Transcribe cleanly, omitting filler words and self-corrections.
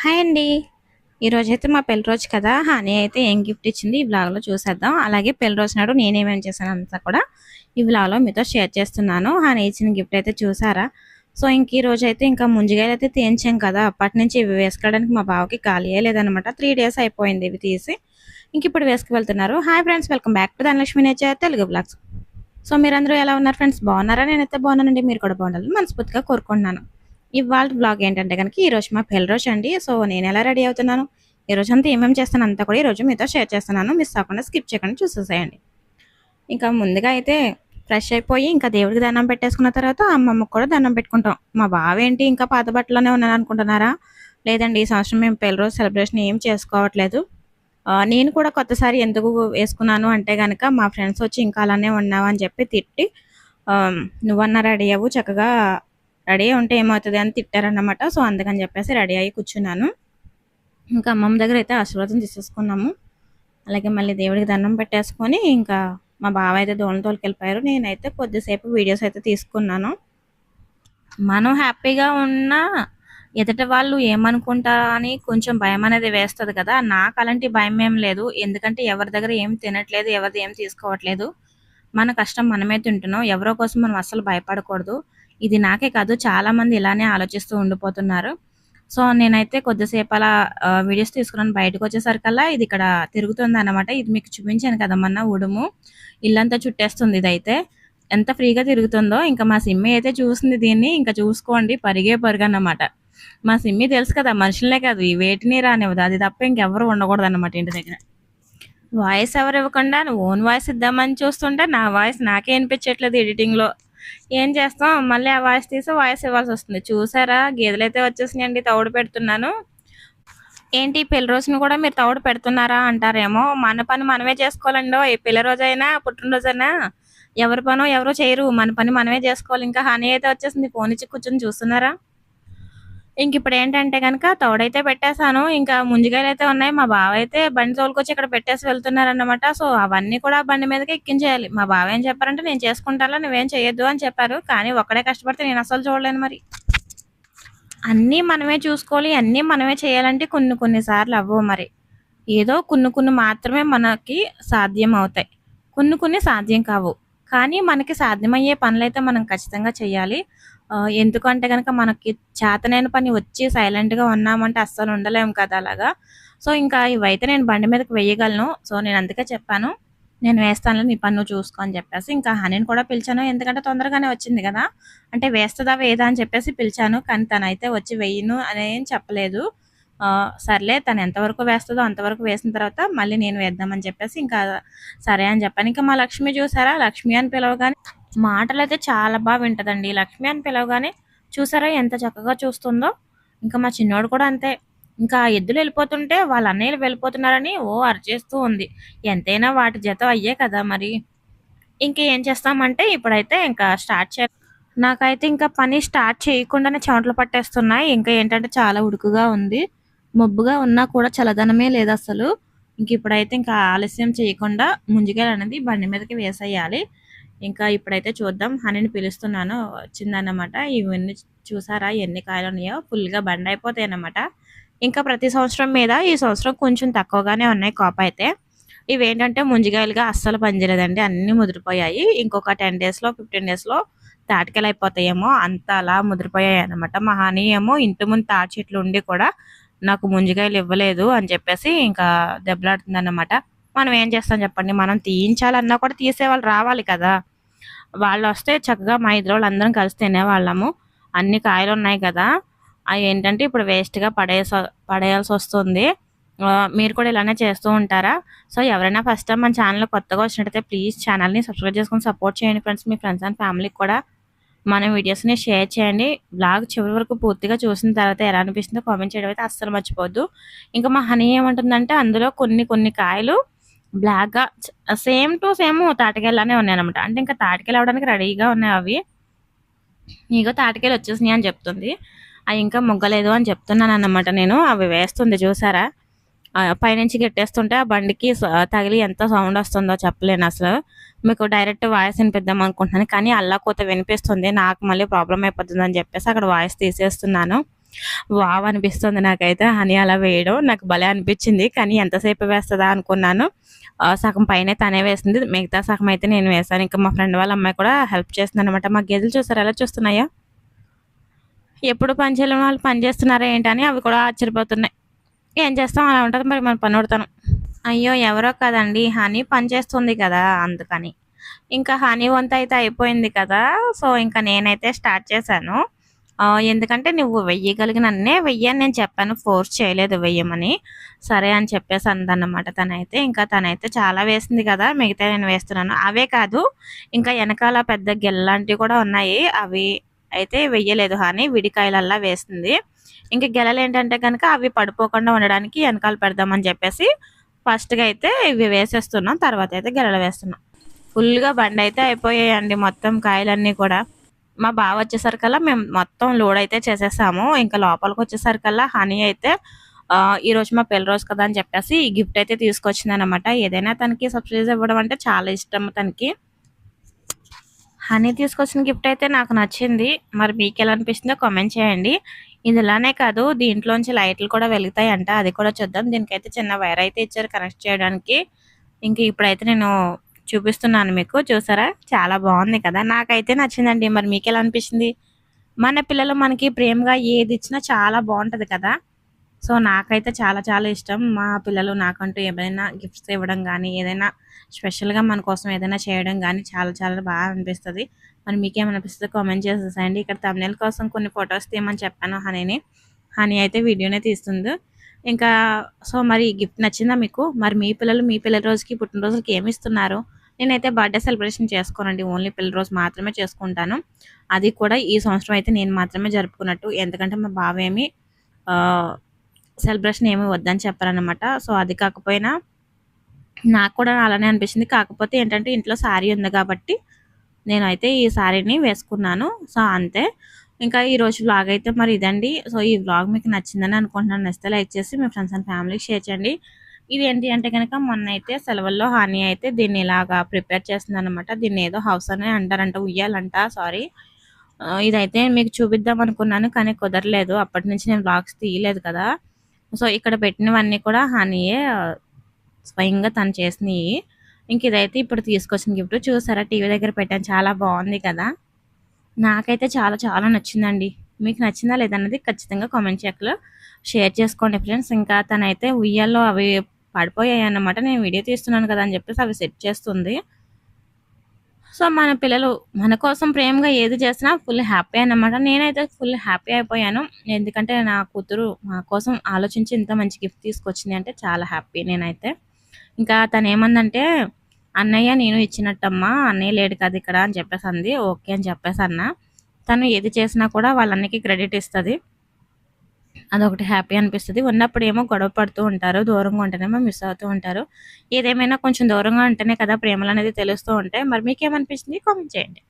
Hi అండి. ఈరోజైతే మా పెళ్లి రోజు కదా! హనీ అయితే ఏం గిఫ్ట్ ఇచ్చింది ఈ వ్లాగ్‌లో చూసేద్దాం. అలాగే పెళ్లి రోజు నాడు నేనేమేం చేశాను అంతా కూడా ఈ వ్లాగ్‌లో మీతో షేర్ చేస్తున్నాను. హనీ ఇచ్చిన గిఫ్ట్ అయితే చూసారా? సో, ఇంక ఈ రోజైతే ఇంకా ముంజికాయలైతే తేంచాం కదా! అప్పటినుంచి ఇవి వేసుకోవడానికి మా బావకి ఖాళీయే లేదనమాట. 3 డేస్ అయిపోయింది ఇవి తీసి. ఇంకిప్పుడు వేసుకువెళ్తున్నారు. Hi friends! Welcome back to Dhanalakshmi nature Telugu vlogs. So, మీరందరూ ఎలా ఉన్నారు ఫ్రెండ్స్? బాగున్నారా? నేనైతే బాగున్నానండి. మీరు కూడా బాగుండాలని మనస్ఫూర్తిగా కోరుకుంటున్నాను. ఇవాళ బ్లాగ్ ఏంటంటే గనుక ఈరోజు మా పెళ్లి రోజు అండి. సో, నేనెలా రెడీ అవుతున్నాను, ఈ రోజంతా ఏమేమి చేస్తాను అంతా కూడా ఈరోజు మీతో షేర్ చేస్తున్నాను. మిస్ అవ్వకుండా స్కిప్ చేయకుండా చూసేసేయండి. ఇంకా ముందుగా అయితే ఫ్రెష్ అయిపోయి ఇంకా దేవుడికి దండం పెట్టేసుకున్న తర్వాత అమ్మమ్మకి కూడా దండం పెట్టుకుంటాం. మా బావేంటి ఇంకా పాత బట్టలోనే ఉన్నాను అనుకుంటున్నారా? లేదండి, ఈ సంవత్సరం మేము పెళ్లి రోజు సెలబ్రేషన్ ఏం చేసుకోవట్లేదు. నేను కూడా కొత్తసారి ఎందుకు వేసుకున్నాను అంటే గనక మా ఫ్రెండ్స్ వచ్చి ఇంకా అలానే ఉన్నావు అని చెప్పి తిట్టి, నువ్వన్నా రెడీ అవ్వు, చక్కగా రెడీ అయ్యి ఉంటే ఏమవుతుంది అని తిట్టారన్నమాట. సో, అందుకని చెప్పేసి రెడీ అయ్యి కూర్చున్నాను. ఇంకా అమ్మమ్మ దగ్గర అయితే ఆశీర్వాదం తీసేసుకున్నాము. అలాగే మళ్ళీ దేవుడికి దండం పెట్టేసుకొని ఇంకా మా బావ అయితే దోణి తోలుకెళ్ళిపోయారు. నేనైతే కొద్దిసేపు వీడియోస్ అయితే తీసుకున్నాను. మనం హ్యాపీగా ఉన్నా ఎదుటి వాళ్ళు ఏమనుకుంటారా అని కొంచెం భయం అనేది వేస్తుంది కదా! నాకు అలాంటి భయం ఏం లేదు. ఎందుకంటే ఎవరి దగ్గర ఏం తినట్లేదు, ఎవరిది ఏం తీసుకోవట్లేదు. మన కష్టం మనమే తింటున్నాం. ఎవరో కోసం మనం అస్సలు భయపడకూడదు. ఇది నాకే కాదు, చాలా మంది ఇలానే ఆలోచిస్తూ ఉండిపోతున్నారు. సో, నేనైతే కొద్దిసేపు అలా వీడియోస్ తీసుకున్నాను. బయటకు వచ్చేసరికల్లా ఇది ఇక్కడ తిరుగుతుంది అనమాట. ఇది మీకు చూపించాను కదా మొన్న ఉడుము. ఇల్లంతా చుట్టేస్తుంది ఇదైతే. ఎంత ఫ్రీగా తిరుగుతుందో. ఇంకా మా సిమ్మి అయితే చూసింది దీన్ని. ఇంకా చూసుకోండి, పరిగే పరుగన్నమాట. మా సిమ్మి తెలుసు కదా, మనుషులనే కాదు ఈ వేటిని రానివ్వదు. అది తప్ప ఇంకెవరు ఉండకూడదు అనమాట ఇంటి దగ్గర. వాయిస్ ఎవరు ఇవ్వకుండా ఓన్ వాయిస్ ఇద్దామని చూస్తుంటే నా వాయిస్ నాకే వినిపించట్లేదు ఎడిటింగ్లో. ఏం చేస్తాం, మళ్ళీ ఆ వాయిస్ తీసి వాయిస్ ఇవ్వాల్సి వస్తుంది. చూసారా, గేదెలైతే వచ్చేసినాయండి, తౌడు పెడుతున్నాను. ఏంటి పెళ్లి రోజును కూడా మీరు తౌడు పెడుతున్నారా అంటారేమో. మన పని మనమే చేసుకోవాలండో. ఏ పెళ్లి రోజైనా పుట్టినరోజైనా ఎవరి పనో ఎవరో చేయరు, మన పని మనమే చేసుకోవాలి. ఇంకా హనీ అయితే వచ్చేసింది, ఫోన్ ఇచ్చి కూర్చొని చూస్తున్నారా. ఇంక ఇప్పుడు ఏంటంటే కనుక తోడైతే పెట్టేశాను. ఇంకా ముంజికాయలు అయితే ఉన్నాయి. మా బావ అయితే బండి తోలుకొచ్చి ఇక్కడ పెట్టేసి వెళ్తున్నారన్నమాట. సో, అవన్నీ కూడా బండి మీదకి ఎక్కించేయాలి. మా బావ ఏం చెప్పారంటే, నేను చేసుకుంటాను, నువ్వేం చేయొద్దు అని చెప్పారు. కానీ ఒక్కడే కష్టపడితే నేను అసలు చూడలేను మరి. అన్నీ మనమే చూసుకోవాలి, అన్నీ మనమే చేయాలంటే కొన్ని కొన్ని సార్లు అవ్వవు మరి. ఏదో కొన్ని కొన్ని మాత్రమే మనకి సాధ్యం అవుతాయి, కొన్ని కొన్ని సాధ్యం కావు. కానీ మనకి సాధ్యమయ్యే పనులైతే మనం ఖచ్చితంగా చేయాలి. ఎందుకంటే కనుక మనకి చేతనైన పని వచ్చి సైలెంట్గా ఉన్నామంటే అస్సలు ఉండలేము కదా అలాగా. సో, ఇంకా ఇవైతే నేను బండి మీదకి వేయగలను. సో, నేను అందుకే చెప్పాను, నేను వేస్తాను, నీ పని నువ్వు చూసుకో అని చెప్పేసి. ఇంకా హనీని కూడా పిలిచాను, ఎందుకంటే తొందరగానే వచ్చింది కదా. అంటే వేస్తుందా వేదా అని చెప్పేసి పిలిచాను. కానీ తనైతే వచ్చి వెయ్యను అని ఏం చెప్పలేదు. సర్లే, తను ఎంతవరకు వేస్తుందో అంతవరకు వేసిన తర్వాత మళ్ళీ నేను వేద్దామని చెప్పేసి ఇంకా సరే అని చెప్పాను. ఇంకా మా లక్ష్మి చూసారా, లక్ష్మి అని పిలవగానే మాటలు అయితే చాలా బాగా వింటదండి. లక్ష్మి అని పిలవగానే చూసారా ఎంత చక్కగా చూస్తుందో. ఇంకా మా చిన్నోడు కూడా అంతే. ఇంకా ఎద్దులు వెళ్ళిపోతుంటే వాళ్ళ అన్నయ్యలు వెళ్ళిపోతున్నారని ఓ అరిచేస్తూ ఉంది. ఎంతైనా వాటి జత అయ్యే కదా మరి. ఇంకేం చేస్తామంటే ఇప్పుడైతే ఇంకా స్టార్ట్ చే నాకైతే ఇంకా పని స్టార్ట్ చేయకుండానే చెమటలు పట్టేస్తున్నాయి. ఇంకా ఏంటంటే చాలా ఉడుకుగా ఉంది. మబ్బుగా ఉన్నా కూడా చల్లదనమే లేదు అసలు. ఇంక ఇప్పుడైతే ఇంకా ఆలస్యం చేయకుండా ముంజికాయలు అనేది బండి మీదకి వేసేయాలి. ఇంకా ఇప్పుడైతే చూద్దాం. హనీని పిలుస్తున్నాను, వచ్చిందన్నమాట. ఇవన్నీ చూసారా ఎన్ని కాయలు ఉన్నాయో, ఫుల్గా బండి అయిపోతాయి అన్నమాట. ఇంకా ప్రతి సంవత్సరం మీద ఈ సంవత్సరం కొంచెం తక్కువగానే ఉన్నాయి కాపు అయితే. ఇవేంటంటే ముంజికాయలుగా అస్సలు పనిచేయలేదండి, అన్నీ ముదిరిపోయాయి. ఇంకొక 10 డేస్లో 15 డేస్లో తాటికాయలు అయిపోతాయేమో, అంత అలా ముదిరిపోయాయి అనమాట. మా హనీ ఏమో ఇంటి ముందు తాటి చెట్లు ఉండి కూడా నాకు ముంజికాయలు ఇవ్వలేదు అని చెప్పేసి ఇంకా దెబ్బలాడుతుంది అన్నమాట. మనం ఏం చేస్తాం చెప్పండి, మనం తీయించాలన్నా కూడా తీసేవాళ్ళు రావాలి కదా. వాళ్ళు వస్తే చక్కగా మా ఇద్దరు వాళ్ళు అందరం కలిసి తినేవాళ్ళము. అన్ని కాయలు ఉన్నాయి కదా, అవి ఏంటంటే ఇప్పుడు వేస్ట్గా పడేయాల్సి వస్తుంది. మీరు కూడా ఇలానే చేస్తూ ఉంటారా? సో, ఎవరైనా ఫస్ట్ టైం మన ఛానల్ కొత్తగా వచ్చినట్టయితే ప్లీజ్ ఛానల్ని సబ్స్క్రైబ్ చేసుకొని సపోర్ట్ చేయండి ఫ్రెండ్స్. మీ ఫ్రెండ్స్ అండ్ ఫ్యామిలీకి కూడా మన వీడియోస్ని షేర్ చేయండి. బ్లాగ్ చివరి వరకు పూర్తిగా చూసిన తర్వాత ఎలా అనిపిస్తుందో కామెంట్ చేయడం అయితే అస్సలు మర్చిపోద్దు. ఇంకా మా హనీ ఏమంటుందంటే అందులో కొన్ని కొన్ని కాయలు బ్లాక్గా సేమ్ టు సేమ్ తాటికాయలానే ఉన్నాయన్నమాట. అంటే ఇంకా తాటికాయలు అవడానికి రెడీగా ఉన్నాయి అవి. నీగో తాటికాయలు వచ్చేసినాయి అని చెప్తుంది. అవి ఇంకా మొగ్గలేదు అని చెప్తున్నాను అన్నమాట నేను. అవి వేస్తుంది చూసారా, పైనుంచి గెట్టేస్తుంటే ఆ బండికి తగిలి ఎంత సౌండ్ వస్తుందో చెప్పలేను అసలు. మీకు డైరెక్ట్ వాయిస్ వినిపిద్దాం అనుకుంటున్నాను, కానీ అల్లా కోత వినిపిస్తుంది. నాకు మళ్ళీ ప్రాబ్లం అయిపోతుంది అని చెప్పేసి అక్కడ వాయిస్ తీసేస్తున్నాను. వావ్ అనిపిస్తుంది నాకైతే హనీ అలా వేయడం. నాకు భలే అనిపించింది. కానీ ఎంతసేపు వేస్తదా అనుకున్నాను. సగం పైనే తనే వేసింది. మిగతా సగం అయితే నేను వేశాను. ఇంకా మా ఫ్రెండ్ వాళ్ళ అమ్మాయి కూడా హెల్ప్ చేస్తుందనమాట. మా గేదెలు చూసారా ఎలా చూస్తున్నాయో? ఎప్పుడు పని చేయలేని వాళ్ళు పని చేస్తున్నారా ఏంటని అవి కూడా ఆశ్చర్యపోతున్నాయి. ఏం చేస్తాం అలా ఉంటది మరి మన పనోడితనం. అయ్యో! ఎవరో కాదండి హనీ పని చేస్తుంది కదా! అందుకని. ఇంకా హనీ వంతయితే అయిపోయింది కదా! సో, ఇంక నేనైతే స్టార్ట్ చేశాను. ఎందుకంటే "నువ్వు వెయ్యగలిగినన్నే వెయ్యి" అని నేను చెప్పాను. ఫోర్స్ చేయలేదు వెయ్యమని. సరే అని చెప్పేసి అందనమాట తనైతే. ఇంకా తనైతే చాలా వేసింది కదా! మిగతాయి నేను వేస్తున్నాను. అవే కాదు ఇంకా ఎనకాల పెద్ద గెల్లాంటివి కూడా ఉన్నాయి. అవి అయితే వెయ్యలేదు హనీ. విడికాయలల్లా వేసింది. ఇంక గెలలేంటంటే గనక అవి పడిపోకుండా ఉండడానికి ఎనకాల పెడదామని చెప్పేసి ఫస్ట్‌గా అయితే ఇవి వేసేస్తున్నాం. తర్వాతయితే గెలలు వేస్తున్నాం. ఫుల్‌గా బండయితే అయిపోయాయండి మొత్తం కాయలన్నీ కూడా. మా బావ వచ్చేసరికల్లా మేము మొత్తం లోడ్ అయితే చేసేసాము. ఇంకా లోపలికొచ్చేసరికల్లా హనీ అయితే ఈరోజు మా పెళ్లి రోజు కదా అని చెప్పేసి ఈ గిఫ్ట్ అయితే తీసుకొచ్చిందనమాట. ఏదైనా తనకి సర్ప్రైజ్ ఇవ్వడం అంటే చాలా ఇష్టం తనకి. హనీ తీసుకొచ్చిన గిఫ్ట్ అయితే నాకు నచ్చింది. మరి మీకెలా అనిపిస్తుందో కామెంట్ చేయండి. ఇది ఇలానే కాదు దీంట్లోంచి లైట్లు కూడా వెలుగుతాయంట. అది కూడా చూద్దాం. దీనికైతే చిన్న వైర్ అయితే ఇచ్చారు కనెక్ట్ చేయడానికి. ఇంక ఇప్పుడైతే నేను చూపిస్తున్నాను మీకు. చూసారా? చాలా బాగుంది కదా! నాకైతే నచ్చిందండి. మరి మీకెలా అనిపించింది? మన పిల్లలు మనకి ప్రేమగా ఏదిచ్చినా చాలా బాగుంటది కదా! సో, నాకైతే చాలా చాలా ఇష్టం. మా పిల్లలు నాకంటూ ఏమైనా గిఫ్ట్స్ ఇవ్వడం గానీ, ఏదైనా స్పెషల్‌గా మన కోసం ఏదైనా చేయడం గానీ చాలా చాలా బాగా అనిపిస్తది. మరి మీకేమనిపిస్తదో కామెంట్ చేసేసేయండి. ఇక్కడ థంబ్‌నెయిల్ కోసం కొన్ని ఫోటోస్ తీయమని చెప్పాను హనీని. హనీ అయితే వీడియోనే తీస్తుంది. ఇంకా సో, మరి ఈ గిఫ్ట్ నచ్చిందా మీకు? మరి మీ పిల్లలు మీ పిల్లల రోజుకి, పుట్టినరోజులకి ఏమిస్తున్నారు? నేనైతే బర్త్‌డే సెలబ్రేషన్ చేసుకోనండి. ఓన్లీ పిల్లల రోజు మాత్రమే చేసుకుంటాను. అది కూడా ఈ సంవత్సరం అయితే నేను మాత్రమే జరుపుకున్నట్టు. ఎందుకంటే మా బావేమి ఆహ్ సెలబ్రేషన్ ఏమి వద్దని చెప్పారనమాట. సో, అది కాకపోయినా నాకు కూడా అలానే అనిపించింది. కాకపోతే ఏంటంటే ఇంట్లో శారీ ఉంది కాబట్టి నేనైతే ఈ శారీని వేసుకున్నాను. సో, అంతే. ఇంకా ఈరోజు వ్లాగ్ అయితే మరి ఇదండి. సో, ఈ వ్లాగ్ మీకు నచ్చిందని అనుకుంటున్నాను. నచ్చితే లైక్ చేసి మీ ఫ్రెండ్స్ అండ్ ఫ్యామిలీకి షేర్ చేయండి. ఇదేంటి అంటే గనక మొన్నైతే సెలవుల్లో హనీ అయితే దీన్ని ఇలాగా ప్రిపేర్ చేస్తుందనమాట. దీన్ని ఏదో హౌస్ అనే అంటారంట. ఉయ్యాలంట సారీ. ఇదైతే మీకు చూపిద్దాం అనుకున్నాను. కానీ కుదరలేదు. అప్పటి నుంచి నేను వ్లాగ్స్ తీయలేదు కదా! సో, ఇక్కడ పెట్టినవన్నీ కూడా హనీయే స్వయంగా తను చేసినయి. ఇంక ఇదైతే ఇప్పుడు తీసుకొచ్చిన గిఫ్ట్. చూసారా టీవీ దగ్గర పెట్టాను. చాలా బాగుంది కదా! నాకైతే చాలా చాలా నచ్చిందండి. మీకు నచ్చిందా లేదన్నది ఖచ్చితంగా కామెంట్ సెక్షన్‌లో షేర్ చేసుకోండి ఫ్రెండ్స్. ఇంకా తనైతే ఉయ్యాల్లో అవి పడిపోయాయన్నమాట. నేను వీడియో తీస్తున్నాను కదా అని చెప్పేసి అవి సెట్ చేస్తుంది. సో, మన పిల్లలు మన కోసం ప్రేమగా ఏది చేసినా ఫుల్ హ్యాపీ అన్నమాట. నేనైతే ఫుల్ హ్యాపీ అయిపోయాను. ఎందుకంటే నా కూతురు మా కోసం ఆలోచించి ఇంత మంచి గిఫ్ట్ తీసుకొచ్చింది అంటే చాలా హ్యాపీ నేనైతే. ఇంకా తనేమందంటే, "అన్నయ్య నేను ఇచ్చినట్టమ్మా, అన్నయ్య లేడు కదా ఇక్కడ" అని చెప్పేసి అంది. ఓకే అని చెప్పేసి అన్నా. తను ఏది చేసినా కూడా వాళ్ళ అన్నయ్యకి క్రెడిట్ ఇస్తది. అదొకటి హ్యాపీ అనిపిస్తది. ఉన్నప్పుడేమో గొడవ పడుతూ ఉంటారు. దూరంగా ఉంటేనేమో మిస్ అవుతూ ఉంటారు. ఏదేమైనా కొంచెం దూరంగా ఉంటేనే కదా ప్రేమలనేది తెలుస్తూ ఉంటాయి. మరి మీకేమనిపించింది? కామెంట్ చేయండి.